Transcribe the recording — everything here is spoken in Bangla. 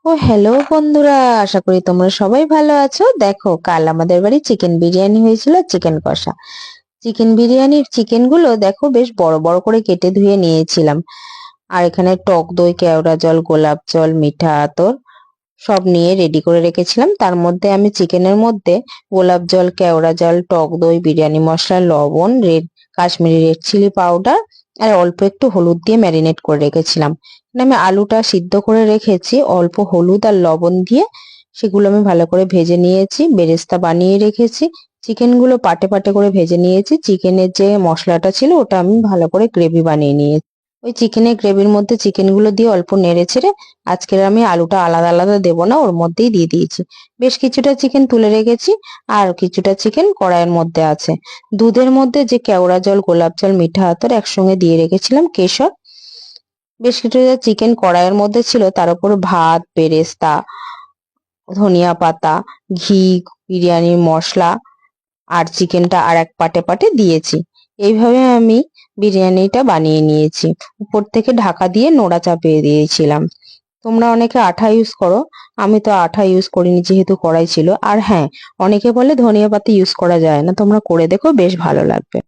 ও হ্যালো বন্ধুরা, আশা করি তোমরা সবাই ভালো আছো। দেখো, কাল আমাদের বাড়ি চিকেন বিরিয়ানি হয়েছিল, চিকেন কষা। চিকেন বিরিয়ানির চিকেন গুলো দেখো বেশ বড় বড় করে কেটে ধুয়ে নিয়েছিলাম। আর এখানে টক দই, কেওড়া জল, গোলাপ জল, মিঠা আতর সব নিয়ে রেডি করে রেখেছিলাম। তার মধ্যে আমি চিকেনের মধ্যে গোলাপ জল, কেওড়া জল, টক দই, বিরিয়ানি মশলা, লবণ, কাশ্মীরি রেড চিলি পাউডার আর অল্প একটু হলুদ দিয়ে ম্যারিনেট করে রেখেছিলাম। আমি আলুটা সিদ্ধ করে রেখেছি অল্প হলুদ আর লবণ দিয়ে। সেগুলো আমি ভালো করে ভেজে নিয়েছি, বেরেস্তা বানিয়ে রেখেছি। চিকেন গুলো পাটে পাটে করে ভেজে নিয়েছি। চিকেনের যে মশলাটা ছিল ওটা আমি ভালো করে গ্রেভি বানিয়ে নিয়েছি। ওই চিকেনের গ্রেভির মধ্যে চিকেন গুলো দিয়ে অল্প নেড়ে ছেড়ে আজকের আমি আলুটা আলাদা আলাদা দেবো না, ওর মধ্যেই দিয়ে দিয়েছি। বেশ কিছুটা চিকেন তুলে রেখেছি, আর কিছুটা চিকেন কড়াইয়ের মধ্যে আছে। দুধের মধ্যে যে কেওড়া জল, গোলাপ জল, মিঠা আতর একসঙ্গে দিয়ে রেখেছিলাম, কেশর। বেশ কিছুটা চিকেন কড়াইয়ের মধ্যে ছিল, তার উপর ভাত, বেরেস্তা, ধনিয়া পাতা, ঘি, বিরিয়ানির মশলা আর চিকেনটা আর এক পাটে পাটে দিয়েছি। এইভাবে আমি বিরিয়ানিটা বানিয়ে নিয়েছি। উপর থেকে ঢাকা দিয়ে নোড়া চাপিয়ে দিয়েছিলাম। তোমরা অনেকে আঠা ইউজ করো, আমি তো আঠা ইউজ করিনি যেহেতু কড়াই ছিল। আর হ্যাঁ, অনেকে বলে ধনিয়া পাতা ইউজ করা যায় না, তোমরা করে দেখো, বেশ ভালো লাগবে।